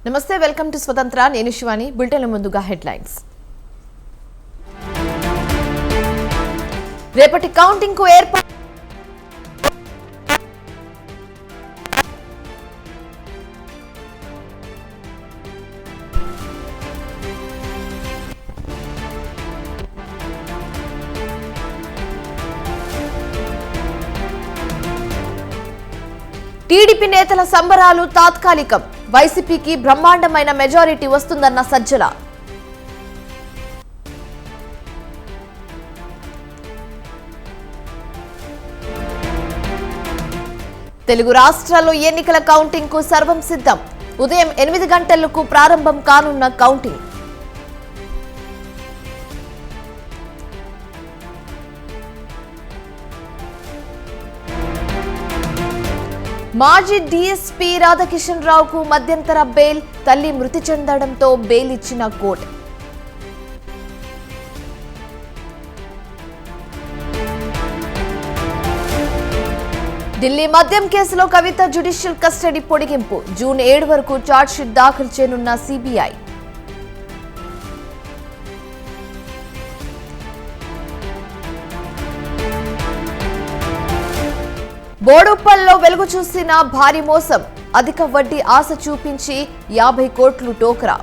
నమస్తే, welcome to స్వతంత్ర. నేను శివాని. బులెటిన్ ముందుగా హెడ్లైన్స్. రేపటి కౌంటింగ్ కు ఏర్పాటు టీడీపీ నేతల సంబరాలు తాత్కాలికం. వైసీపీకి బ్రహ్మాండమైన మెజారిటీ వస్తుందన్న సజ్జల. తెలుగు రాష్ట్రాల్లో ఎన్నికల కౌంటింగ్ కు సర్వం సిద్ధం. ఉదయం 8 గంటలకు ప్రారంభం కానున్న కౌంటింగ్. మాజీ డీఎస్పీ రాధాకిషన్ రావుకు మధ్యంతర బెయిల్. తల్లి మృతి చెందడంతో బెయిల్ ఇచ్చిన కోర్టు. ఢిల్లీ మద్యం కేసులో కవిత జ్యుడిషియల్ కస్టడీ పొడిగింపు. జూన్ 7 వరకు ఛార్జ్షీట్ దాఖలు చేయనున్న సిబిఐ. బోడుప్పల్లో వెలుగు చూసిన భారీ మోసం. అధిక వడ్డీ ఆశ చూపించి 50 కోట్లు టోకరా.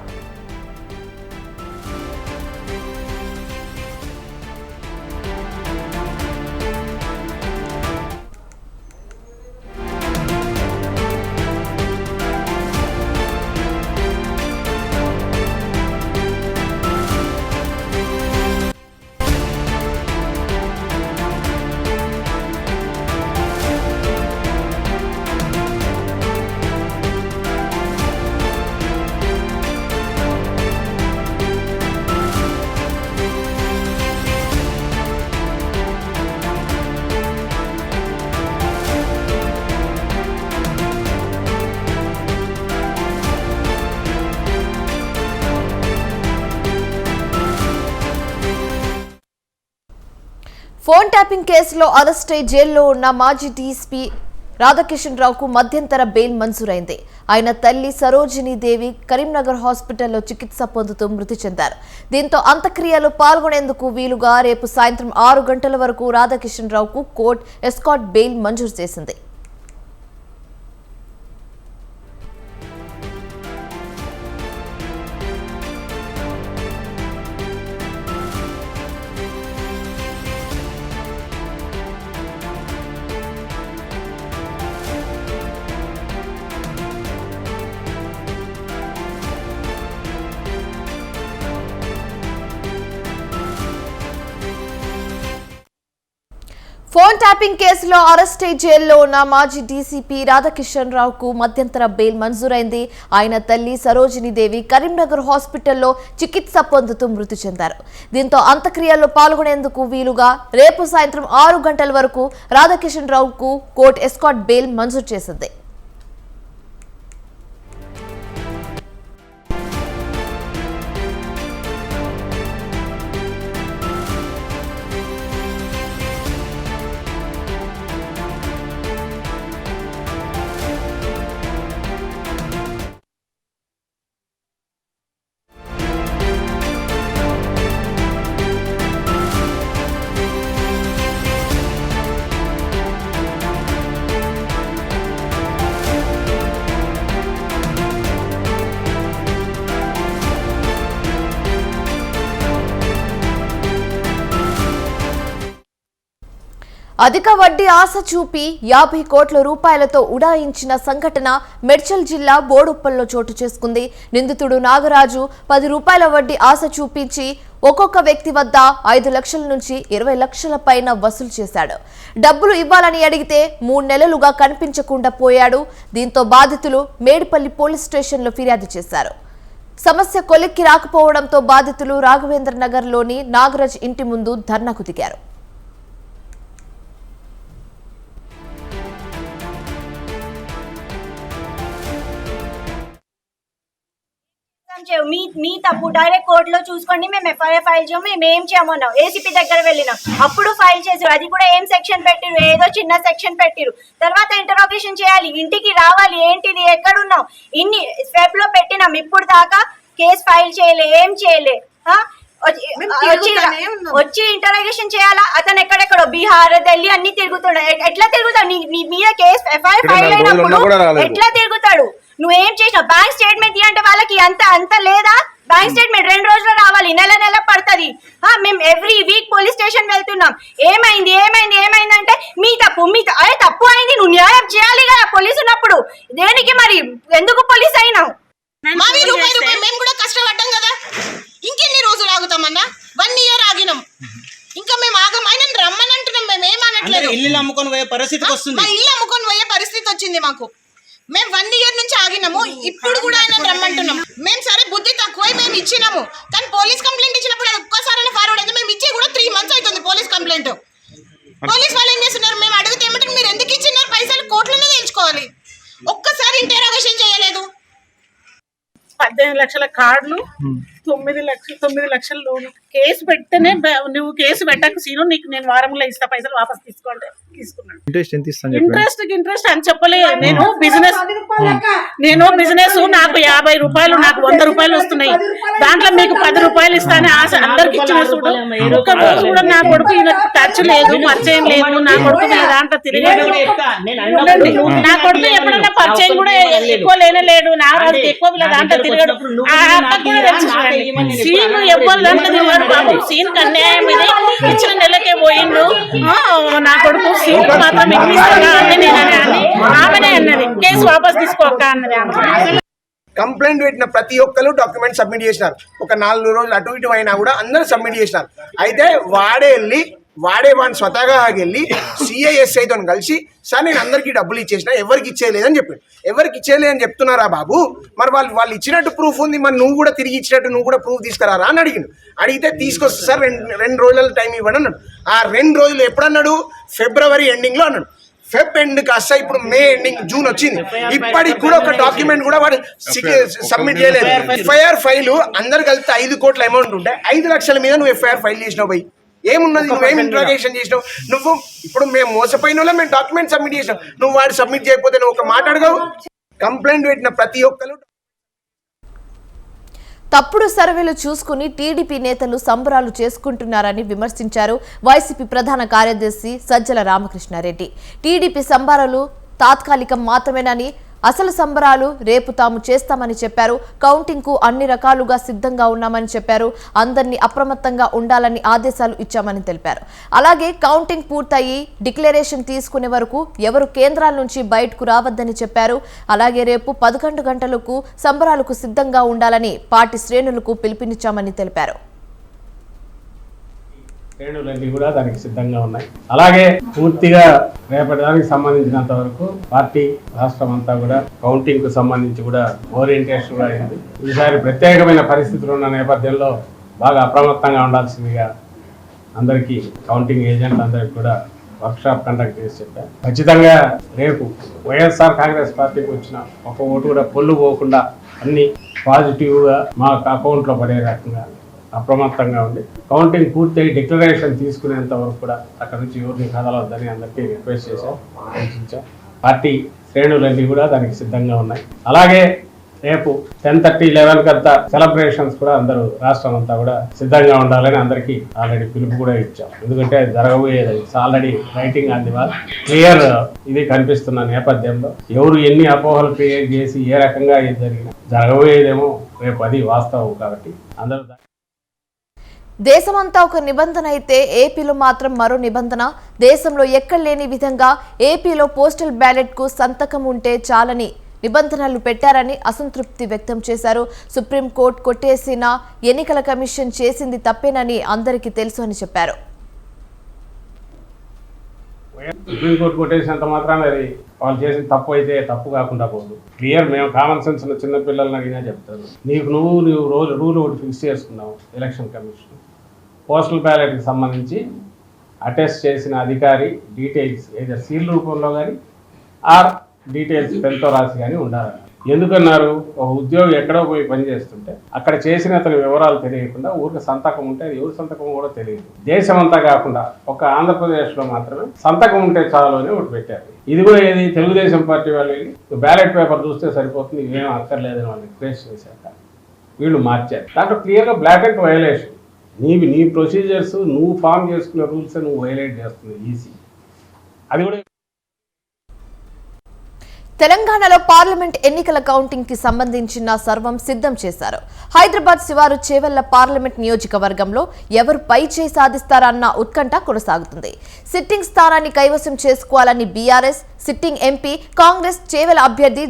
ఫోన్ ట్యాపింగ్ కేసులో అరెస్ట్ అయి జైల్లో ఉన్న మాజీ డీఎస్పీ రాధాకిషన్ రావుకు మధ్యంతర బెయిల్ మంజూరైంది. ఆయన తల్లి సరోజినీ దేవి కరీంనగర్ హాస్పిటల్లో చికిత్స పొందుతూ మృతి చెందారు. దీంతో అంత్యక్రియలు పాల్గొనేందుకు వీలుగా రేపు సాయంత్రం 6 గంటల వరకు రాధాకిషన్ రావుకు కోర్టు ఎస్కాట్ బెయిల్ మంజూరు చేసింది. ఫోన్ ట్యాపింగ్ కేసులో అరెస్ట్ అయి జైల్లో ఉన్న మాజీ డీసీపీ రాధాకిషన్ రావుకు మధ్యంతర బెయిల్ మంజూరైంది. ఆయన తల్లి సరోజినీ దేవి కరీంనగర్ హాస్పిటల్లో చికిత్స పొందుతూ మృతి చెందారు. దీంతో అంత్యక్రియల్లో పాల్గొనేందుకు వీలుగా రేపు సాయంత్రం 6 గంటల వరకు రాధాకిషన్ రావుకు కోర్టు ఎస్కాట్ బెయిల్ మంజూరు చేసింది. అధిక వడ్డీ ఆశ చూపి 50 కోట్ల రూపాయలతో ఉడాయించిన సంఘటన మేడ్చల్ జిల్లా బోడుప్పల్లో చోటు చేసుకుంది. నిందితుడు నాగరాజు 10 రూపాయల వడ్డీ ఆశ చూపించి ఒక్కొక్క వ్యక్తి వద్ద 5 లక్షల నుంచి 20 లక్షల పైన వసూలు చేశాడు. డబ్బులు ఇవ్వాలని అడిగితే 3 నెలలుగా కనిపించకుండా పోయాడు. దీంతో బాధితులు మేడిపల్లి పోలీస్ స్టేషన్లో ఫిర్యాదు చేశారు. సమస్య కొలిక్కి రాకపోవడంతో బాధితులు రాఘవేంద్ర నగర్లోని నాగరాజ్ ఇంటి ముందు ధర్నాకు దిగారు. మీ తప్పు డైరెక్ట్ కోర్టులో చూసుకోండి, మేము ఎఫ్ఐఆర్ ఫైల్ చేయము, మేము ఏం చేయమన్నాం. ఏసీపీ దగ్గర వెళ్ళినాం, అప్పుడు ఫైల్ చేసారు. అది కూడా ఏం సెక్షన్ పెట్టిరు, ఏదో చిన్న సెక్షన్ పెట్టిరు. తర్వాత ఇంటరోగేషన్ చేయాలి, ఇంటికి రావాలి, ఏంటిది ఎక్కడున్నావు, ఇన్ని స్టెప్ లో పెట్టినాం. ఇప్పుడు దాకా కేసు ఫైల్ చేయలే, ఏం చేయలే. వచ్చి ఇంటరాగేషన్ చేయాలా? అతను ఎక్కడెక్కడో బీహార్, ఢిల్లీ అన్ని తిరుగుతాడు. ఎట్లా తిరుగుతాడు? నీ మీద కేసు ఎఫ్ఐఆర్ ఫైల్ అయినప్పుడు ఎట్లా తిరుగుతాడు? నువ్వేం చేసినావు? బ్యాంక్ స్టేట్మెంట్ అంటే వాళ్ళకి అంత లేదా? బ్యాంక్ స్టేట్మెంట్ 2 రోజులు రావాలి, నెల పడుతుంది. మేము ఎవ్రీ వీక్ పోలీస్ స్టేషన్ వెళ్తున్నాం. ఏమైంది అంటే మీ తప్పు అదే తప్పు అయింది, నువ్వు న్యాయం చేయాలి కదా పోలీసు ఉన్నప్పుడు. దేనికి మరి ఎందుకు పోలీస్ అయినావు? మేము కూడా కష్టపడ్డాం కదా, ఇంకెన్ని రోజులు ఆగుతామన్నా? 1 year ఆగినాం, ఇంకా మేము ఆగం. ఆయన రమ్మని అంటున్నాం, మేము ఏమనట్లేదు. ఇల్లు అమ్ముకొని పోయే పరిస్థితి వస్తుంది. మా ఇల్లు అమ్ముకొని పోయే పరిస్థితి వచ్చింది మాకు. మేము 1 year నుంచి ఆగినాము, ఇప్పుడు కూడా ఆయన రమ్మంటున్నాం. మేము సరే బుద్ధి తక్కువ మేము ఇచ్చినాము, కానీ పోలీస్ కంప్లైంట్ ఇచ్చినప్పుడు అది ఒక్కసారి ఫార్వర్డ్ అయింది. మేము ఇచ్చి కూడా 3 months అవుతుంది పోలీస్ కంప్లైంట్. పోలీస్ వాళ్ళు ఏం చేస్తున్నారు? మేము అడిగితే ఏమంటారు, మీరు ఎందుకు ఇచ్చినారు పైసలు, కోర్టులోనే తెలుసుకోవాలి. ఒక్కసారి ఇంటరాగేషన్ చేయలేదు. 18 లక్షల కార్డులు, 9 లక్షల లోను. కేసు పెడితేనే నువ్వు కేసు పెట్టక సీను నీకు నేను వారంలో ఇస్తా, పైసలు వాపస్ తీసుకోండి. తీసుకున్నాను. ఇంట్రెస్ట్ అని చెప్పలేదు. నేను బిజినెస్ నాకు 50 రూపాయలు, నాకు 100 రూపాయలు వస్తున్నాయి. దాంట్లో మీకు 10 రూపాయలు ఇస్తానే ఆశ అందరికి ఇచ్చిన చూడు. ఒక్క రోజు కూడా నా కొడుకు టచ్ లేదు, పరిచయం లేదు. నా కొడుకు దాంట్లో తిరిగాడు. నా కొడుకు ఎప్పుడన్నా పరిచయం కూడా ఎక్కువ లేడు. నా రాజుకి ఎక్కువ దాంట్లో తిరిగాడు. ఆ అక్కకు కూడా తెలుసు సీన్ ఎవ్వరు దాంట్లో తిరిగాడు. బాబు సీన్ అన్యాయం ఇది, ఇచ్చిన నెలకే పోయిండు. నా కొడుకు సీన్ మాత్రం ఇప్పిస్తాగా అని నేనని ఆమెనే అన్నది, కేసు వాపస్ తీసుకోక అన్నది. కంప్లైంట్ పెట్టిన ప్రతి ఒక్కరు డాక్యుమెంట్ సబ్మిట్ చేసినారు. ఒక 4 రోజులు అటు ఇటు అయినా కూడా అందరూ సబ్మిట్ చేసినారు. అయితే వాడే వాడిని స్వతహాగా వెళ్ళి సిఐఎస్ఐతో కలిసి సార్ నేను అందరికీ డబ్బులు ఇచ్చేసిన, ఎవరికి ఇచ్చేయలేదని చెప్పాడు. ఎవరికి ఇచ్చేయలేదని చెప్తున్నారా బాబు? మరి వాళ్ళు ఇచ్చినట్టు ప్రూఫ్ ఉంది, మరి నువ్వు కూడా తిరిగి ఇచ్చినట్టు నువ్వు కూడా ప్రూఫ్ తీసుకురారా అని అడిగితే తీసుకొస్తా సార్ 2 రోజుల టైం ఇవ్వండి అన్నాడు. ఆ 2 రోజులు ఎప్పుడన్నాడు? ఫిబ్రవరి ఎండింగ్లో అన్నాడు. ఫెబ్ ఎండ్ కాస్త ఇప్పుడు మే ఎండింగ్, జూన్ వచ్చింది. ఇప్పటికి కూడా ఒక డాక్యుమెంట్ కూడా వాడు సబ్మిట్ చేయలేదు. ఎఫ్ఐఆర్ ఫైల్ అందరు కలిపితే 5 కోట్ల అమౌంట్ ఉంటే 5 లక్షల మీద నువ్వు ఎఫ్ఐఆర్ ఫైల్ చేసినావు. పోయి ఏమున్నది? నువ్వేం ఇంట్రాగేషన్ చేసినావు? నువ్వు ఇప్పుడు మేము మోసపోయిన వాళ్ళం, మేము డాక్యుమెంట్ సబ్మిట్ చేసినాం. నువ్వు వాడు సబ్మిట్ చేయకపోతే నువ్వు ఒక మాట అడగవు. కంప్లైంట్ పెట్టిన ప్రతి ఒక్కరు తప్పుడు సర్వేలు చూసుకుని టీడీపీ నేతలు సంబరాలు చేసుకుంటున్నారని విమర్శించారు వైసీపీ ప్రధాన కార్యదర్శి సజ్జల రామకృష్ణారెడ్డి. టీడీపీ సంబరాలు తాత్కాలికం మాత్రమేనని, అసలు సంబరాలు రేపు తాము చేస్తామని చెప్పారు. కౌంటింగ్ కు అన్ని రకాలుగా సిద్ధంగా ఉన్నామని చెప్పారు. అందరినీ అప్రమత్తంగా ఉండాలని ఆదేశాలు ఇచ్చామని తెలిపారు. అలాగే కౌంటింగ్ పూర్తయి డిక్లరేషన్ తీసుకునే వరకు ఎవరు కేంద్రాల నుంచి బయటకు రావద్దని చెప్పారు. అలాగే రేపు 11 గంటలకు సంబరాలకు సిద్ధంగా ఉండాలని పార్టీ శ్రేణులకు పిలుపునిచ్చామని తెలిపారు. శ్రేణులన్నీ కూడా దానికి సిద్ధంగా ఉన్నాయి. అలాగే పూర్తిగా రేపటి దానికి సంబంధించినంత వరకు పార్టీ రాష్ట్రం అంతా కూడా కౌంటింగ్ కు సంబంధించి కూడా ఓరియంటేషన్ కూడా అయింది. ఈసారి ప్రత్యేకమైన పరిస్థితులు ఉన్న నేపథ్యంలో బాగా అప్రమత్తంగా ఉండాల్సిందిగా అందరికీ కౌంటింగ్ ఏజెంట్ అందరికి కూడా వర్క్షాప్ కండక్ట్ చేసి చెప్పారు. ఖచ్చితంగా రేపు వైఎస్ఆర్ కాంగ్రెస్ పార్టీకి వచ్చిన ఒక ఓటు కూడా పొల్లు పోకుండా అన్ని పాజిటివ్గా మా అకౌంట్లో పడే రకంగా అప్రమత్తంగా ఉండి కౌంటింగ్ పూర్తయి డిక్లరేషన్ తీసుకునేంత వరకు కూడా అక్కడ నుంచి ఎవరిని కదలవద్దని అందరికీ రిక్వెస్ట్ చేశాం, సూచించాం. పార్టీ శ్రేణులన్నీ కూడా దానికి సిద్ధంగా ఉన్నాయి. అలాగే రేపు 10:30, 11 కంతా సెలబ్రేషన్స్ కూడా అందరూ రాష్ట్రం అంతా కూడా సిద్ధంగా ఉండాలని అందరికీ ఆల్రెడీ పిలుపు కూడా ఇచ్చాం. ఎందుకంటే అది జరగబోయేది already writing on the wall clear ఇది కనిపిస్తున్న నేపథ్యంలో ఎవరు ఎన్ని అపోహలు క్రియేట్ చేసి ఏ రకంగా ఇది జరిగినా జరగబోయేదేమో రేపు అది వాస్తవం. కాబట్టి అందరూ దేశమంతా ఒక నిబంధన అయితే ఏపీలో మాత్రం మరో నిబంధన. దేశంలో ఎక్కడ లేని విధంగా ఏపీలో పోస్టల్ బ్యాలెట్ కు సంతకం ఉంటే చాలని నిబంధనలు పెట్టారని అసంతృప్తి వ్యక్తం చేశారు. సుప్రీంకోర్టు కొట్టేసిన ఎన్నికల కమిషన్ చేసింది తప్పేనని అందరికీ తెలుసు అని చెప్పారు. సుప్రీంకోర్టు కొట్టేసినంత మాత్రాన అది వాళ్ళు చేసిన తప్పు అయితే తప్పు కాకుండా పోదు. క్లియర్ మేము కామన్ సెన్స్ ఉన్న చిన్నపిల్లలని అడిగినా చెప్తారు. నువ్వు రూల్ ఒకటి ఫిక్స్ చేసుకున్నావు. ఎలక్షన్ కమిషన్ పోస్టల్ బ్యాలెట్కి సంబంధించి అటెస్ట్ చేసిన అధికారి డీటెయిల్స్ ఏదో సీల్ రూపంలో కానీ ఆర్ డీటెయిల్స్ పెన్తో రాసి కానీ ఉండాలి. ఎందుకన్నారు? ఒక ఉద్యోగి ఎక్కడో పోయి పని చేస్తుంటే అక్కడ చేసిన అతని వివరాలు తెలియకుండా ఊరికి సంతకం ఉంటే అది ఎవరి సంతకం కూడా తెలియదు. దేశమంతా కాకుండా ఒక ఆంధ్రప్రదేశ్లో మాత్రమే సంతకం ఉంటే చాలు అని ఒకటి పెట్టారు. ఇది కూడా ఏది తెలుగుదేశం పార్టీ వాళ్ళు బ్యాలెట్ పేపర్ చూస్తే సరిపోతుంది, ఇవేం అక్కర్లేదని వాళ్ళు రిక్వెస్ట్ చేశాక వీళ్ళు మార్చారు. దాంట్లో క్లియర్గా బ్లాక్ అండ్ వైలేషన్. నీ ప్రొసీజర్స్ నువ్వు ఫామ్ చేసుకునే రూల్స్ నువ్వు వైలేట్ చేస్తుంది ఈసీ. అది కూడా తెలంగాణలో పార్లమెంట్ ఎన్నికల కౌంటింగ్ కి సంబంధించిన సర్వం సిద్ధం చేశారు. హైదరాబాద్ శివారు చేవెళ్ల పార్లమెంట్ నియోజకవర్గంలో ఎవరు పై చేయి సాధిస్తారన్న ఉత్కంఠ కొనసాగుతుంది. సిట్టింగ్ స్థానాన్ని కైవసం చేసుకోవాలని BRS, sitting MP Congress Chevella అభ్యర్థి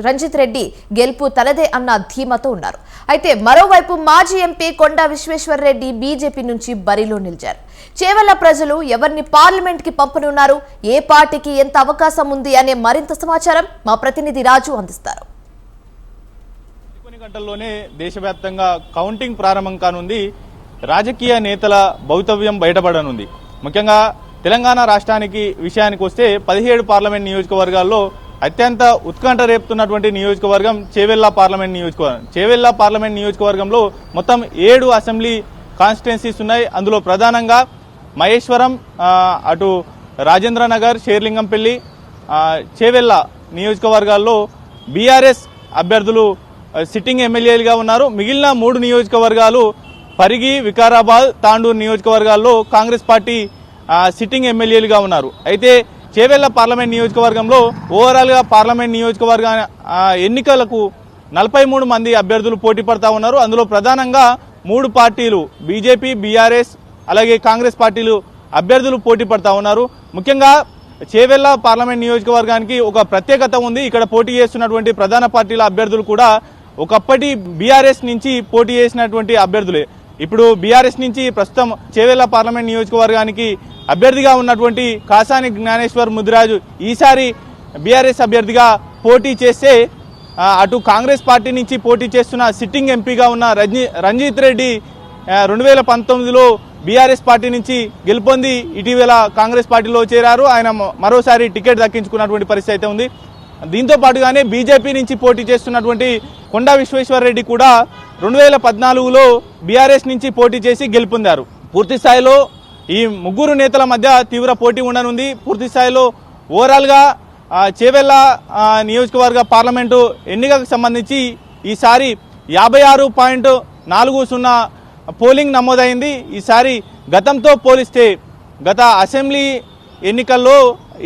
రంజిత్ రెడ్డి గెలుపు తనదే అన్న ధీమాతో ఉన్నారు. అయితే మరోవైపు మాజీ ఎంపీ కొండా విశ్వేశ్వర్ రెడ్డి బీజేపీ నుంచి బరిలో నిలిచారు. చేవెళ్ల ప్రజలు ఎవరిని పార్లమెంట్ కి పంపనున్నారు, ఏ పార్టీకి ఎంత అవకాశం ఉంది అనే మరింత సమాచారం మా ప్రతినిధి రాజు అందిస్తారు. కొన్ని గంటల్లోనే దేశవ్యాప్తంగా కౌంటింగ్ ప్రారంభం కానుంది. రాజకీయ నేతల భవితవ్యం బయటపడనుంది. ముఖ్యంగా తెలంగాణ రాష్ట్రానికి విషయానికి వస్తే 17 పార్లమెంట్ నియోజకవర్గాల్లో అత్యంత ఉత్కంఠ రేపుతున్నటువంటి నియోజకవర్గం చేవెళ్ల పార్లమెంట్ నియోజకవర్గం. చేవెళ్ల పార్లమెంట్ నియోజకవర్గంలో మొత్తం 7 అసెంబ్లీ కాన్స్టిట్యున్సీస్ ఉన్నాయి. అందులో ప్రధానంగా మహేశ్వరం, అటు రాజేంద్రనగర్, షేర్లింగంపల్లి, చేవెళ్ల నియోజకవర్గాల్లో బీఆర్ఎస్ అభ్యర్థులు సిట్టింగ్ ఎమ్మెల్యేలుగా ఉన్నారు. మిగిలిన 3 నియోజకవర్గాలు పరిగి, వికారాబాద్, తాండూరు నియోజకవర్గాల్లో కాంగ్రెస్ పార్టీ సిట్టింగ్ ఎమ్మెల్యేలుగా ఉన్నారు. అయితే చేవెళ్ల పార్లమెంట్ నియోజకవర్గంలో ఓవరాల్ గా పార్లమెంట్ నియోజకవర్గ ఎన్నికలకు 43 మంది అభ్యర్థులు పోటీ పడతా ఉన్నారు. అందులో ప్రధానంగా 3 పార్టీలు బీజేపీ, బీఆర్ఎస్ అలాగే కాంగ్రెస్ పార్టీలు అభ్యర్థులు పోటీ పడతా ఉన్నారు. ముఖ్యంగా చేవెళ్ల పార్లమెంట్ నియోజకవర్గానికి ఒక ప్రత్యేకత ఉంది. ఇక్కడ పోటీ చేస్తున్నటువంటి ప్రధాన పార్టీల అభ్యర్థులు కూడా ఒకప్పటి బీఆర్ఎస్ నుంచి పోటీ చేసినటువంటి అభ్యర్థులే. ఇప్పుడు బీఆర్ఎస్ నుంచి ప్రస్తుతం చేవెళ్ల పార్లమెంట్ నియోజకవర్గానికి అభ్యర్థిగా ఉన్నటువంటి కాసాని జ్ఞానేశ్వర్ ముదిరాజు ఈసారి బీఆర్ఎస్ అభ్యర్థిగా పోటీ చేస్తే, అటు కాంగ్రెస్ పార్టీ నుంచి పోటీ చేస్తున్న సిట్టింగ్ ఎంపీగా ఉన్న రంజిత్ రెడ్డి 2019లో బీఆర్ఎస్ పార్టీ నుంచి గెలుపొంది ఇటీవల కాంగ్రెస్ పార్టీలో చేరారు. ఆయన మరోసారి టికెట్ దక్కించుకున్నటువంటి పరిస్థితి అయితే ఉంది. దీంతో పాటుగానే బీజేపీ నుంచి పోటీ చేస్తున్నటువంటి కొండా విశ్వేశ్వర్ రెడ్డి కూడా 2014లో బీఆర్ఎస్ నుంచి పోటీ చేసి గెలుపొందారు. పూర్తి స్థాయిలో ఈ 3 నేతల మధ్య తీవ్ర పోటీ ఉండనుంది. పూర్తి స్థాయిలో ఓవరాల్గా చేవెళ్ల నియోజకవర్గ పార్లమెంటు ఎన్నికకు సంబంధించి ఈసారి 56.40 పోలింగ్ నమోదైంది. ఈసారి గతంతో పోలిస్తే గత అసెంబ్లీ ఎన్నికల్లో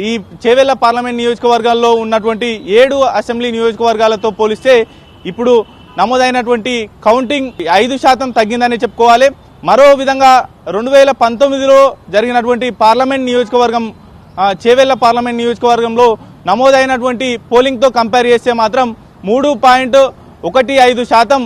ఈ చేవెళ్ల పార్లమెంట్ నియోజకవర్గాల్లో ఉన్నటువంటి 7 అసెంబ్లీ నియోజకవర్గాలతో పోలిస్తే ఇప్పుడు నమోదైనటువంటి కౌంటింగ్ 5% తగ్గిందని చెప్పుకోవాలి. మరో విధంగా 2019లో జరిగినటువంటి పార్లమెంట్ నియోజకవర్గం చేవెళ్ల పార్లమెంట్ నియోజకవర్గంలో నమోదైనటువంటి పోలింగ్తో కంపేర్ చేస్తే మాత్రం 3.15%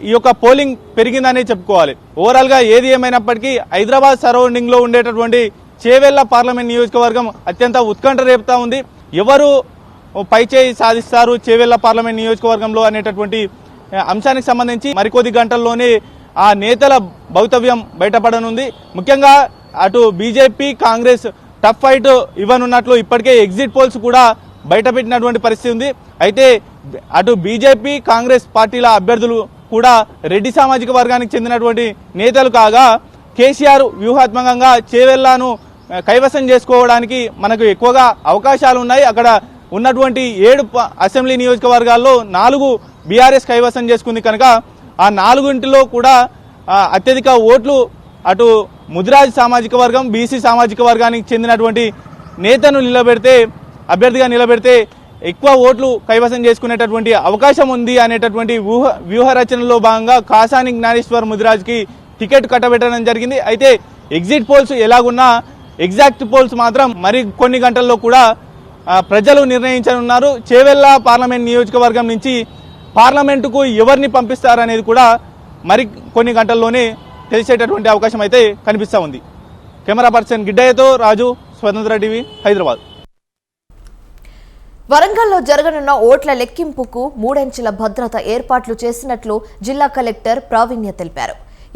ఈ యొక్క పోలింగ్ పెరిగిందని చెప్పుకోవాలి. ఓవరాల్గా ఏది ఏమైనప్పటికీ హైదరాబాద్ సరౌండింగ్లో ఉండేటటువంటి చేవెళ్ల పార్లమెంట్ నియోజకవర్గం అత్యంత ఉత్కంఠ రేపుతా ఉంది. ఎవరు పైచేయి సాధిస్తారు చేవెళ్ల పార్లమెంట్ నియోజకవర్గంలో అనేటటువంటి అంశానికి సంబంధించి మరికొద్ది గంటల్లోనే ఆ నేతల భవితవ్యం బయటపడనుంది. ముఖ్యంగా అటు బీజేపీ, కాంగ్రెస్ టఫ్ ఫైట్ ఇవ్వనున్నట్లు ఇప్పటికే ఎగ్జిట్ పోల్స్ కూడా బయటపెట్టినటువంటి పరిస్థితి ఉంది. అయితే అటు బీజేపీ, కాంగ్రెస్ పార్టీల అభ్యర్థులు కూడా రెడ్డి సామాజిక వర్గానికి చెందినటువంటి నేతలు కాగా కేసీఆర్ వ్యూహాత్మకంగా చేవెళ్లను కైవసం చేసుకోవడానికి మనకు ఎక్కువగా అవకాశాలు ఉన్నాయి. అక్కడ ఉన్నటువంటి 7 అసెంబ్లీ నియోజకవర్గాల్లో 4 బీఆర్ఎస్ కైవసం చేసుకుంది కనుక ఆ 4 కూడా అత్యధిక ఓట్లు అటు ముదిరాజ్ సామాజిక వర్గం, బీసీ సామాజిక వర్గానికి చెందినటువంటి నేతను అభ్యర్థిగా నిలబెడితే ఎక్కువ ఓట్లు కైవసం చేసుకునేటటువంటి అవకాశం ఉంది అనేటటువంటి వ్యూహ రచనలో భాగంగా కాసాని జ్ఞానేశ్వర్ ముదిరాజ్కి టికెట్ కట్టబెట్టడం జరిగింది. అయితే ఎగ్జిట్ పోల్స్ ఎలాగున్నా ఎగ్జాక్ట్ పోల్స్ మాత్రం మరి కొన్ని గంటల్లో కూడా ప్రజలు నిర్ణయించనున్నారు. చేవెళ్ల పార్లమెంట్ నియోజకవర్గం నుంచి పార్లమెంటుకు ఎవరిని పంపిస్తారనేది కూడా మరి కొన్ని గంటల్లోనే తెలిసేటటువంటి అవకాశం అయితే కనిపిస్తూ ఉంది. కెమెరా పర్సన్ గిడ్డయ్యతో రాజు, స్వతంత్ర టీవీ, హైదరాబాద్. వరంగల్లో జరగనున్న ఓట్ల లెక్కింపుకు 3 అంచెల భద్రత ఏర్పాట్లు చేసినట్లు జిల్లా కలెక్టర్ ప్రావీణ్య తెలిపారు.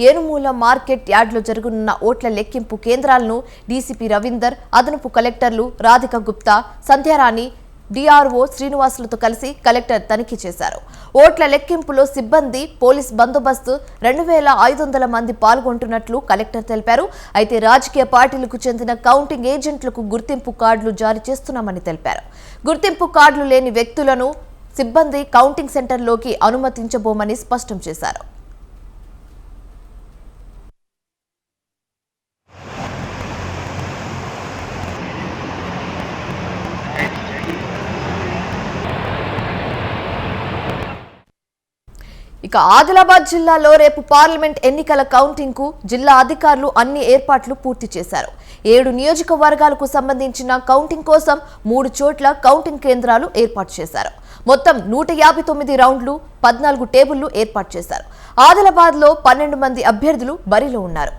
ఏనుమూల మార్కెట్ యార్డ్లో జరగనున్న ఓట్ల లెక్కింపు కేంద్రాలను డీసీపీ రవీందర్, అదనపు కలెక్టర్లు రాధిక గుప్తా, సంధ్యారాణి డిఆర్ఓ శ్రీనివాసులతో కలిసి కలెక్టర్ తనిఖీ చేశారు. ఓట్ల లెక్కింపులో సిబ్బంది, పోలీస్ బందోబస్తు 2500 మంది పాల్గొంటున్నట్లు కలెక్టర్ తెలిపారు. అయితే రాజకీయ పార్టీలకు చెందిన కౌంటింగ్ ఏజెంట్లకు గుర్తింపు కార్డులు జారీ చేస్తున్నామని తెలిపారు. గుర్తింపు కార్డులు లేని వ్యక్తులను సిబ్బంది కౌంటింగ్ సెంటర్లోకి అనుమతించబోమని స్పష్టం చేశారు. ఇక ఆదిలాబాద్ జిల్లాలో రేపు పార్లమెంట్ ఎన్నికల కౌంటింగ్ కు జిల్లా అధికారులు అన్ని ఏర్పాట్లు పూర్తి చేశారు. 7 నియోజకవర్గాలకు సంబంధించిన కౌంటింగ్ కోసం 3 చోట్ల కౌంటింగ్ కేంద్రాలు ఏర్పాటు చేశారు. మొత్తం 159 రౌండ్లు, 14 టేబుళ్లు ఏర్పాటు చేశారు. ఆదిలాబాద్ లో 12 మంది అభ్యర్థులు బరిలో ఉన్నారు.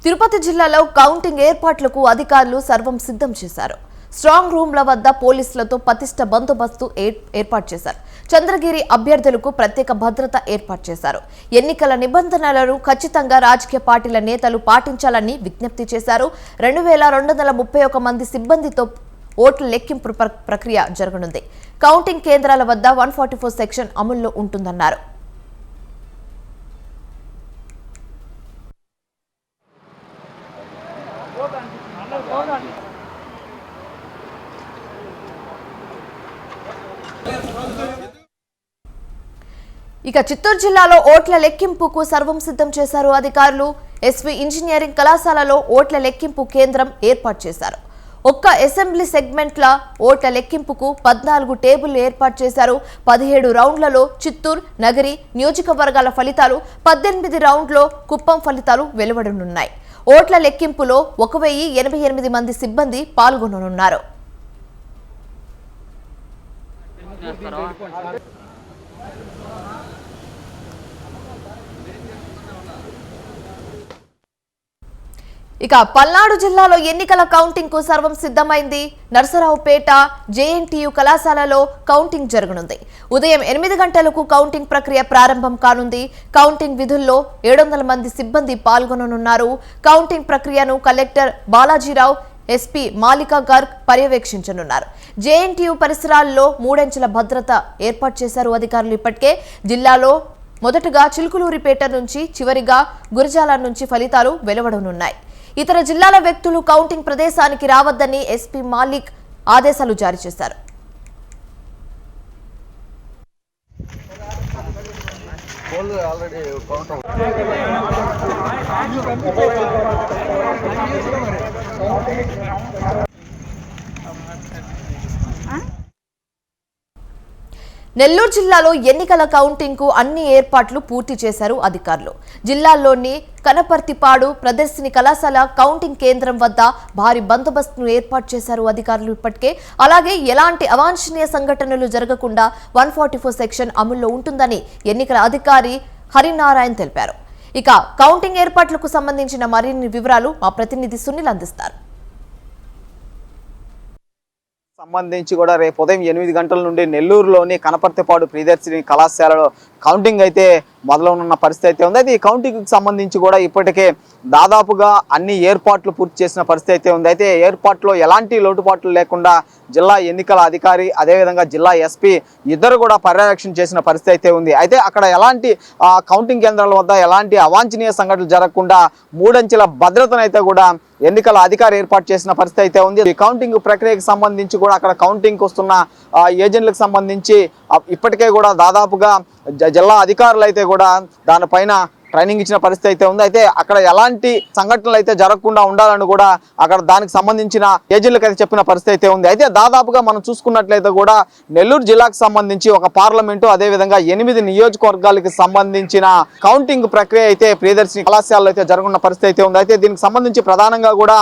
తిరుపతి జిల్లాలో కౌంటింగ్ ఏర్పాట్లకు అధికారులు సర్వం సిద్ధం చేశారు. స్ట్రాంగ్ రూమ్ల వద్ద పోలీసులతో పటిష్ట బందోబస్తు ఏర్పాటు చేశారు. చంద్రగిరి అభ్యర్థులకు ప్రత్యేక భద్రత ఏర్పాటు చేశారు. ఎన్నికల నిబంధనలను ఖచ్చితంగా రాజకీయ పార్టీల నేతలు పాటించాలని విజ్ఞప్తి చేశారు. 2231 మంది సిబ్బందితో ఓట్ల లెక్కింపు ప్రక్రియ జరగనుంది. కౌంటింగ్ కేంద్రాల వద్ద 144 సెక్షన్ అమల్లో ఉంటుందన్నారు. ఇక చిత్తూరు జిల్లాలో ఓట్ల లెక్కింపుకు సర్వం సిద్ధం చేశారు అధికారులు. ఎస్వి ఇంజనీరింగ్ కళాశాలలో ఓట్ల లెక్కింపు కేంద్రం ఏర్పాటు చేశారు. ఒక్క అసెంబ్లీ సెగ్మెంట్ల ఓట్ల లెక్కింపుకు 14 టేబుళ్లు ఏర్పాటు చేశారు. 17 రౌండ్లలో చిత్తూరు, నగరి నియోజకవర్గాల ఫలితాలు, 18 రౌండ్లో కుప్పం ఫలితాలు వెలువడనున్నాయి. ఓట్ల లెక్కింపులో 1088 మంది సిబ్బంది పాల్గొననున్నారు. ఇక పల్నాడు జిల్లాలో ఎన్నికల కౌంటింగ్ కు సర్వం సిద్ధమైంది. నర్సరావుపేట జేఎన్టీయూ కళాశాలలో కౌంటింగ్ జరగనుంది. ఉదయం 8 గంటలకు కౌంటింగ్ ప్రక్రియ ప్రారంభం కానుంది. కౌంటింగ్ విధుల్లో 700 మంది సిబ్బంది పాల్గొననున్నారు. కౌంటింగ్ ప్రక్రియను కలెక్టర్ బాలాజీరావు, ఎస్పీ మాలికా గార్గ్ పర్యవేక్షించనున్నారు. జేఎన్టీయూ పరిసరాల్లో 3 అంచెల భద్రత ఏర్పాటు చేశారు అధికారులు. ఇప్పటికే జిల్లాలో మొదటగా చిలుకలూరిపేట నుంచి, చివరిగా గురజాల నుంచి ఫలితాలు వెలువడనున్నాయి. ఇతర జిల్లాల వ్యక్తులు కౌంటింగ్ ప్రదేశానికి రావద్దని ఎస్పీ మాలిక్ ఆదేశాలు జారీ చేశారు. నెల్లూరు జిల్లాలో ఎన్నికల కౌంటింగ్ కు అన్ని ఏర్పాట్లు పూర్తి చేశారు అధికారులు. జిల్లాలోని కనపర్తిపాడు ప్రదర్శిని కళాశాల కౌంటింగ్ కేంద్రం వద్ద భారీ బందోబస్తును ఏర్పాటు చేశారు అధికారులు. ఇప్పటికే అలాగే ఎలాంటి అవాంఛనీయ సంఘటనలు జరగకుండా 144 సెక్షన్ అమల్లో ఉంటుందని ఎన్నికల అధికారి హరినారాయణ్ తెలిపారు. ఇక కౌంటింగ్ ఏర్పాట్లకు సంబంధించిన మరిన్ని వివరాలు మా ప్రతినిధి సునీల్ అందిస్తారు. సంబంధించి కూడా రేపు ఉదయం 8 గంటల నుండి నెల్లూరులోని కనపర్తిపాడు ప్రియదర్శిని కళాశాలలో కౌంటింగ్ అయితే మొదలవునున్న పరిస్థితి అయితే ఉంది. అయితే ఈ కౌంటింగ్కి సంబంధించి కూడా ఇప్పటికే దాదాపుగా అన్ని ఏర్పాట్లు పూర్తి చేసిన పరిస్థితి అయితే ఉంది. అయితే ఏర్పాట్లో ఎలాంటి లోటుపాట్లు లేకుండా జిల్లా ఎన్నికల అధికారి అదేవిధంగా జిల్లా ఎస్పీ ఇద్దరు కూడా పర్యవేక్షణ చేసిన పరిస్థితి అయితే ఉంది. అయితే అక్కడ ఎలాంటి కౌంటింగ్ కేంద్రాల వద్ద ఎలాంటి అవాంఛనీయ సంఘటనలు జరగకుండా 3 అంచెల భద్రతను అయితే కూడా ఎన్నికల అధికారి ఏర్పాటు చేసిన పరిస్థితి అయితే ఉంది. ఈ కౌంటింగ్ ప్రక్రియకు సంబంధించి కూడా అక్కడ కౌంటింగ్కి వస్తున్న ఏజెంట్లకు సంబంధించి ఇప్పటికే కూడా దాదాపుగా జిల్లా అధికారులు అయితే కూడా దానిపైన ట్రైనింగ్ ఇచ్చిన పరిస్థితి అయితే ఉంది. అయితే అక్కడ ఎలాంటి సంఘటనలు అయితే జరగకుండా ఉండాలని కూడా అక్కడ దానికి సంబంధించిన ఏజెంట్లకు అయితే చెప్పిన పరిస్థితి అయితే ఉంది. అయితే దాదాపుగా మనం చూసుకున్నట్లయితే కూడా నెల్లూరు జిల్లాకు సంబంధించి ఒక పార్లమెంటు అదేవిధంగా 8 నియోజకవర్గాలకు సంబంధించిన కౌంటింగ్ ప్రక్రియ అయితే ప్రియదర్శిని కళాశాలలో అయితే జరగనున్న పరిస్థితి అయితే ఉంది. అయితే దీనికి సంబంధించి ప్రధానంగా కూడా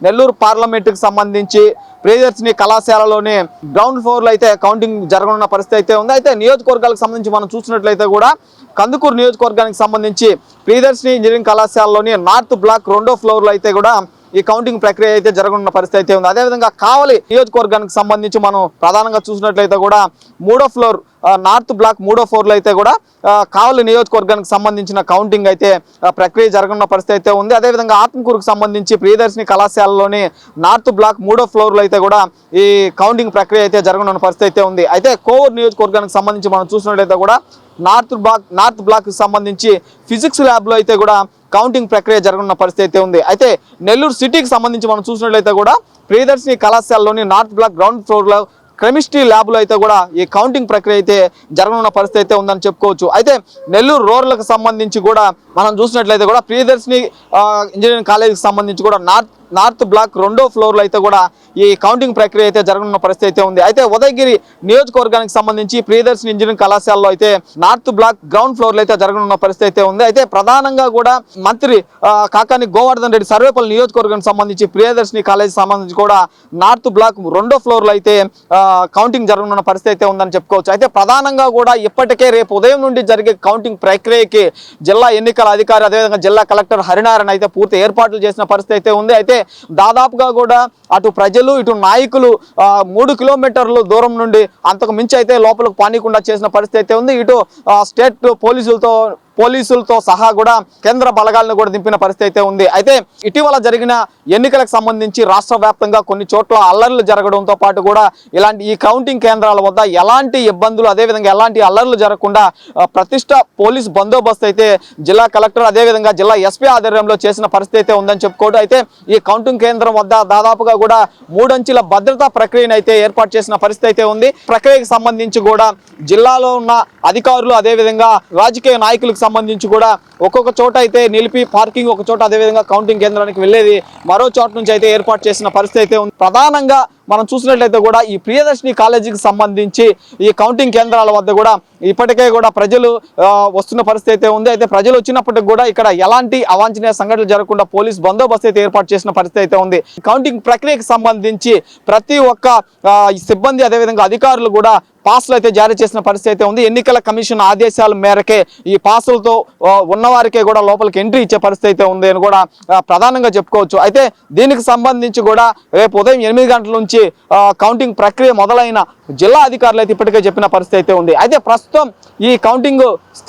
నెల్లూరు పార్లమెంటుకు సంబంధించి ప్రియదర్శిని కళాశాలలోని గ్రౌండ్ ఫ్లోర్లో అయితే కౌంటింగ్ జరగనున్న పరిస్థితి అయితే ఉంది. అయితే నియోజకవర్గాలకు సంబంధించి మనం చూసినట్లయితే కూడా కందుకూరు నియోజకవర్గానికి సంబంధించి ప్రియదర్శిని ఇంజనీరింగ్ కళాశాలలోని నార్త్ బ్లాక్ 2వ ఫ్లోర్లో అయితే కూడా ఈ కౌంటింగ్ ప్రక్రియ అయితే జరగనున్న పరిస్థితి అయితే ఉంది. అదేవిధంగా కావలి నియోజకవర్గానికి సంబంధించి మనం ప్రధానంగా చూసినట్లయితే కూడా 3వ ఫ్లోర్ నార్త్ బ్లాక్ 3వ ఫ్లోర్లో అయితే కూడా కావలి నియోజకవర్గానికి సంబంధించిన కౌంటింగ్ అయితే ప్రక్రియ జరగనున్న పరిస్థితి అయితే ఉంది. అదేవిధంగా ఆత్మకూరుకు సంబంధించి ప్రియదర్శిని కళాశాలలోని నార్త్ బ్లాక్ 3వ ఫ్లోర్లో అయితే కూడా ఈ కౌంటింగ్ ప్రక్రియ అయితే జరగనున్న పరిస్థితి అయితే ఉంది. అయితే కోవూరు నియోజకవర్గానికి సంబంధించి మనం చూసినట్లయితే కూడా నార్త్ బ్లాక్ సంబంధించి ఫిజిక్స్ ల్యాబ్లో అయితే కూడా కౌంటింగ్ ప్రక్రియ జరగనున్న పరిస్థితి అయితే ఉంది. అయితే నెల్లూరు సిటీకి సంబంధించి మనం చూసినట్లయితే కూడా ప్రియదర్శిని కళాశాలలోని నార్త్ బ్లాక్ గ్రౌండ్ ఫ్లోర్లో కెమిస్ట్రీ ల్యాబ్లో అయితే కూడా ఈ కౌంటింగ్ ప్రక్రియ అయితే జరగనున్న పరిస్థితి అయితే ఉందని చెప్పుకోవచ్చు. అయితే నెల్లూరు రూరల్కి సంబంధించి కూడా మనం చూసినట్లయితే కూడా ప్రియదర్శిని ఇంజనీరింగ్ కాలేజీకి సంబంధించి కూడా నార్త్ బ్లాక్ 2వ ఫ్లోర్లో అయితే కూడా ఈ కౌంటింగ్ ప్రక్రియ అయితే జరగనున్న పరిస్థితి అయితే ఉంది. అయితే ఉదయగిరి నియోజకవర్గానికి సంబంధించి ప్రియదర్శిని ఇంజనీరింగ్ కళాశాలలో అయితే నార్త్ బ్లాక్ గ్రౌండ్ ఫ్లోర్లో అయితే జరగనున్న పరిస్థితి అయితే ఉంది. అయితే ప్రధానంగా కూడా మంత్రి కాకాని గోవర్ధన్ రెడ్డి సర్వేపల్లి నియోజకవర్గానికి సంబంధించి ప్రియదర్శిని కాలేజీ సంబంధించి కూడా నార్త్ బ్లాక్ 2వ ఫ్లోర్లో అయితే కౌంటింగ్ జరగనున్న పరిస్థితి అయితే ఉందని చెప్పుకోవచ్చు. అయితే ప్రధానంగా కూడా ఇప్పటికే రేపు ఉదయం నుండి జరిగే కౌంటింగ్ ప్రక్రియకి జిల్లా ఎన్నికల అధికారి అదేవిధంగా జిల్లా కలెక్టర్ హరినారాయణ అయితే పూర్తి ఏర్పాట్లు చేసిన పరిస్థితి అయితే ఉంది. అయితే దాదాపుగా కూడా అటు ప్రజలు ఇటు నాయకులు 3 కిలోమీటర్లు దూరం నుండి అంతకు మించి అయితే లోపలికి పానీకుండా చేసిన పరిస్థితి అయితే ఉంది. ఇటు స్టేట్ పోలీసులతో సహా కూడా కేంద్ర బలగాలను కూడా దింపిన పరిస్థితి అయితే ఉంది. అయితే ఇటీవల జరిగిన ఎన్నికలకు సంబంధించి రాష్ట్ర వ్యాప్తంగా కొన్ని చోట్ల అల్లర్లు జరగడంతో పాటు కూడా ఇలాంటి ఈ కౌంటింగ్ కేంద్రాల వద్ద ఎలాంటి ఇబ్బందులు అదేవిధంగా ఎలాంటి అల్లర్లు జరగకుండా ప్రతిష్ట పోలీస్ బందోబస్తు అయితే జిల్లా కలెక్టర్ అదేవిధంగా జిల్లా ఎస్పీ ఆధ్వర్యంలో చేసిన పరిస్థితి అయితే ఉందని చెప్పుకోవడం. అయితే ఈ కౌంటింగ్ కేంద్రం వద్ద దాదాపుగా కూడా 3 అంచెల భద్రతా ప్రక్రియను అయితే ఏర్పాటు చేసిన పరిస్థితి అయితే ఉంది. ప్రక్రియకు సంబంధించి కూడా జిల్లాలో ఉన్న అధికారులు అదేవిధంగా రాజకీయ నాయకులకు సంబంధించి కూడా ఒక్కొక్క చోట అయితే నిలిపి పార్కింగ్ ఒక చోట అదేవిధంగా కౌంటింగ్ కేంద్రానికి వెళ్ళేది మరో చోట నుంచి అయితే ఏర్పాటు చేసిన పరిస్థితి అయితే ఉంది. ప్రధానంగా మనం చూసినట్లయితే కూడా ఈ ప్రియదర్శిని కాలేజీకి సంబంధించి ఈ కౌంటింగ్ కేంద్రాల వద్ద కూడా ఇప్పటికే కూడా ప్రజలు వస్తున్న పరిస్థితి అయితే ఉంది. అయితే ప్రజలు వచ్చినప్పటికి కూడా ఇక్కడ ఎలాంటి అవాంఛనీయ సంఘటనలు జరగకుండా పోలీస్ బందోబస్తు అయితే ఏర్పాటు చేసిన పరిస్థితి అయితే ఉంది. కౌంటింగ్ ప్రక్రియకు సంబంధించి ప్రతి ఒక్క సిబ్బంది అదేవిధంగా అధికారులు కూడా పాసులు అయితే జారీ చేసిన పరిస్థితి అయితే ఉంది. ఎన్నికల కమిషన్ ఆదేశాల మేరకే ఈ పాసులతో ఉన్నవారికే కూడా లోపలికి ఎంట్రీ ఇచ్చే పరిస్థితి అయితే ఉంది అని కూడా ప్రధానంగా చెప్పుకోవచ్చు. అయితే దీనికి సంబంధించి కూడా రేపు ఉదయం 8 గంటల నుంచి కౌంటింగ్ ప్రక్రియ మొదలైన జిల్లా అధికారులు అయితే ఇప్పటికే చెప్పిన పరిస్థితి అయితే ఉంది. అయితే ప్రస్తుతం ఈ కౌంటింగ్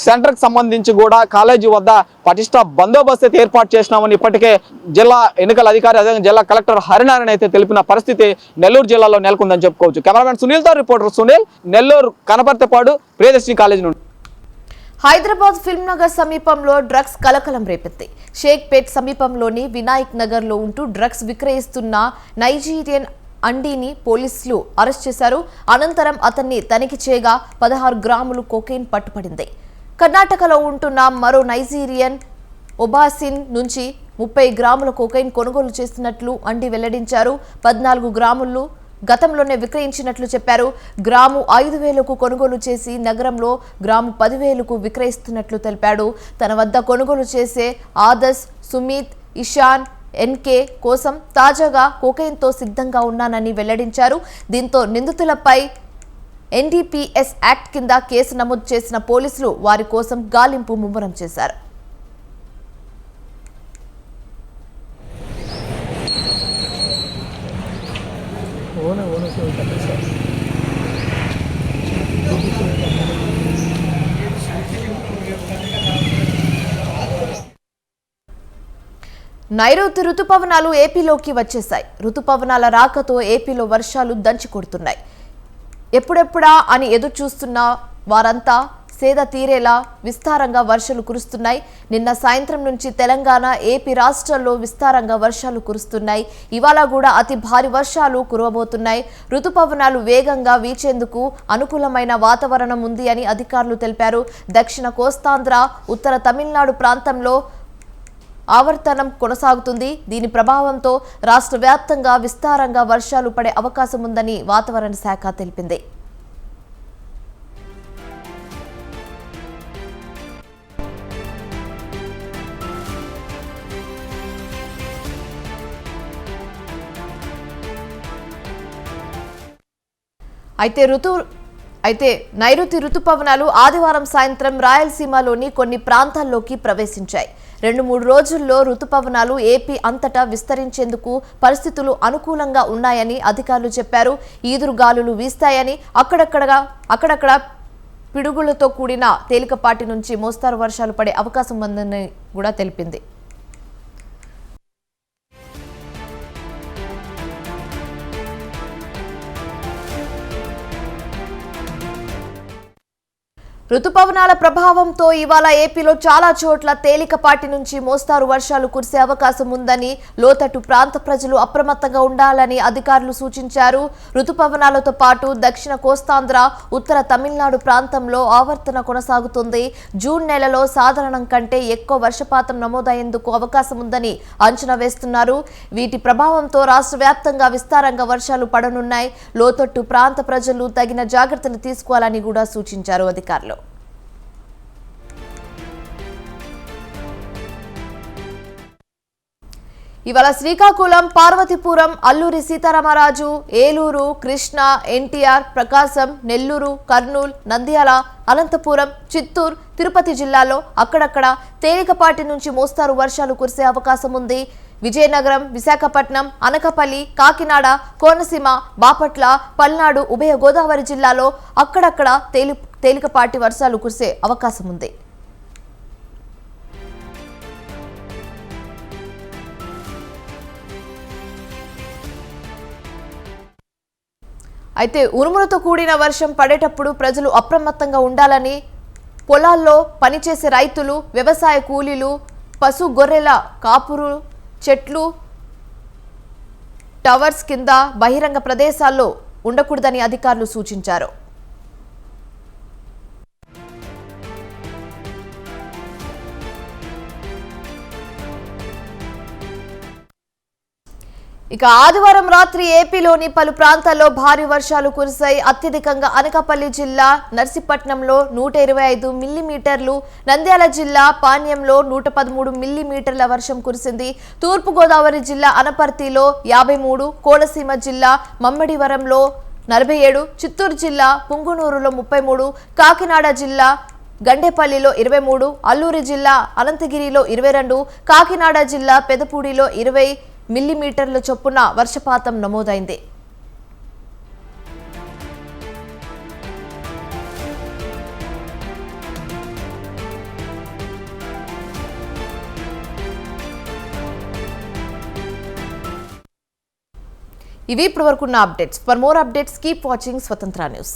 సెంటర్కి సంబంధించి కూడా కాలేజీ వద్ద పటిష్ట బందోబస్తు అయితే ఏర్పాటు చేసినామని ఇప్పటికే జిల్లా ఎన్నికల అధికారి అదేవిధంగా జిల్లా కలెక్టర్ హరినారాయణ అయితే తెలిపిన పరిస్థితి నెల్లూరు జిల్లాలో నెలకొందని చెప్పుకోవచ్చు. కెమెరామెన్ సునీల్తో రిపోర్టర్ సునీల్, నెల్లూరు కనపర్తిపాడు ప్రియదర్శిని కాలేజీ నుండి. హైదరాబాద్ ఫిల్మ్ నగర్ సమీపంలో డ్రగ్స్ కలకలం రేపెత్తాయి. షేక్పేట్ సమీపంలోని వినాయక్ నగర్లో ఉంటూ డ్రగ్స్ విక్రయిస్తున్న నైజీరియన్ అండీని పోలీసులు అరెస్ట్ చేశారు. అనంతరం అతన్ని తనిఖీ చేయగా 16 గ్రాములు కోకెయిన్ పట్టుపడింది. కర్ణాటకలో ఉంటున్న మరో నైజీరియన్ ఒబాసిన్ నుంచి 30 గ్రాముల కోకెయిన్ కొనుగోలు చేస్తున్నట్లు అండి వెల్లడించారు. 14 గ్రాములు గతంలోనే విక్రయించినట్లు చెప్పారు. గ్రాము 5,000కు కొనుగోలు చేసి నగరంలో గ్రాము 10,000కు విక్రయిస్తున్నట్లు తెలిపాడు. తన వద్ద కొనుగోలు చేసే ఆదర్శ్, సుమిత్, ఇషాన్, ఎన్కే కోసం తాజాగా కోకెయిన్తో సిద్ధంగా ఉన్నానని వెల్లడించారు. దీంతో నిందితులపై ఎన్డీపీఎస్ యాక్ట్ కింద కేసు నమోదు చేసిన పోలీసులు వారి కోసం గాలింపు ముమ్మరం చేశారు. నైరుతి రుతుపవనాలు ఏపీలోకి వచ్చేశాయి. రుతుపవనాల రాకతో ఏపీలో వర్షాలు దంచి కొడుతున్నాయి. ఎప్పుడెప్పుడా అని ఎదురు చూస్తున్న వారంతా సేద తీరేలా విస్తారంగా వర్షాలు కురుస్తున్నాయి. నిన్న సాయంత్రం నుంచి తెలంగాణ, ఏపీ రాష్ట్రాల్లో విస్తారంగా వర్షాలు కురుస్తున్నాయి. ఇవాళ కూడా అతి భారీ వర్షాలు కురవబోతున్నాయి. రుతుపవనాలు వేగంగా వీచేందుకు అనుకూలమైన వాతావరణం ఉంది అని అధికారులు తెలిపారు. దక్షిణ కోస్తాంధ్ర, ఉత్తర తమిళనాడు ప్రాంతంలో ఆవర్తనం కొనసాగుతుంది. దీని ప్రభావంతో రాష్ట్ర వ్యాప్తంగా విస్తారంగా వర్షాలు పడే అవకాశం ఉందని వాతావరణ శాఖ తెలిపింది. అయితే నైరుతి రుతుపవనాలు ఆదివారం సాయంత్రం రాయలసీమలోని కొన్ని ప్రాంతాల్లోకి ప్రవేశించాయి. 2-3 రోజుల్లో రుతుపవనాలు ఏపీ అంతటా విస్తరించేందుకు పరిస్థితులు అనుకూలంగా ఉన్నాయని అధికారులు చెప్పారు. ఈదురుగాలులు వీస్తాయని అక్కడక్కడ పిడుగులతో కూడిన తేలికపాటి నుంచి మోస్తారు వర్షాలు పడే అవకాశం ఉందని కూడా తెలిపింది. రుతుపవనాల ప్రభావంతో ఇవాళ ఏపీలో చాలా చోట్ల తేలికపాటి నుంచి మోస్తారు వర్షాలు కురిసే అవకాశం ఉందని లోతట్టు ప్రాంత ప్రజలు అప్రమత్తంగా ఉండాలని అధికారులు సూచించారు. రుతుపవనాలతో పాటు దక్షిణ కోస్తాంధ్ర, ఉత్తర తమిళనాడు ప్రాంతంలో ఆవర్తన కొనసాగుతుంది. జూన్ నెలలో సాధారణం కంటే ఎక్కువ వర్షపాతం నమోదయ్యేందుకు అవకాశం ఉందని అంచనా వేస్తున్నారు. వీటి ప్రభావంతో రాష్ట్ర వ్యాప్తంగా విస్తారంగా వర్షాలు పడనున్నాయి. లోతట్టు ప్రాంత ప్రజలు తగిన జాగ్రత్తలు తీసుకోవాలని కూడా సూచించారు అధికారులు. ఇవాళ శ్రీకాకుళం, పార్వతీపురం, అల్లూరి సీతారామరాజు, ఏలూరు, కృష్ణా, ఎన్టీఆర్, ప్రకాశం, నెల్లూరు, కర్నూలు, నంద్యాల, అనంతపురం, చిత్తూరు, తిరుపతి జిల్లాలో అక్కడక్కడ తేలికపాటి నుంచి మోస్తారు వర్షాలు కురిసే అవకాశం ఉంది. విజయనగరం, విశాఖపట్నం, అనకాపల్లి, కాకినాడ, కోనసీమ, బాపట్ల, పల్నాడు, ఉభయ గోదావరి జిల్లాలో అక్కడక్కడ తేలికపాటి వర్షాలు కురిసే అవకాశం ఉంది. అయితే ఉరుములతో కూడిన వర్షం పడేటప్పుడు ప్రజలు అప్రమత్తంగా ఉండాలని పొలాల్లో పనిచేసే రైతులు, వ్యవసాయ కూలీలు, పశు గొర్రెల కాపురు, చెట్లు, టవర్స్ కింద బహిరంగ ప్రదేశాల్లో ఉండకూడదని అధికారులు సూచించారు. ఇక ఆదివారం రాత్రి ఏపీలోని పలు ప్రాంతాల్లో భారీ వర్షాలు కురిశాయి. అత్యధికంగా అనకాపల్లి జిల్లా నర్సీపట్నంలో 125 మిల్లీమీటర్లు, నంద్యాల జిల్లా పాణ్యంలో 113 మిల్లీమీటర్ల వర్షం కురిసింది. తూర్పుగోదావరి జిల్లా అనపర్తిలో 53, కోనసీమ జిల్లా మమ్మడివరంలో 47, చిత్తూరు జిల్లా పుంగునూరులో 33, కాకినాడ జిల్లా గండేపల్లిలో 23, అల్లూరి జిల్లా అనంతగిరిలో 22, కాకినాడ జిల్లా పెదపూడిలో 20 మిల్లీమీటర్ల చొప్పున వర్షపాతం నమోదైంది. ఇవి ఇప్పటివరకున్న updates. For more updates keep watching Swatantra news.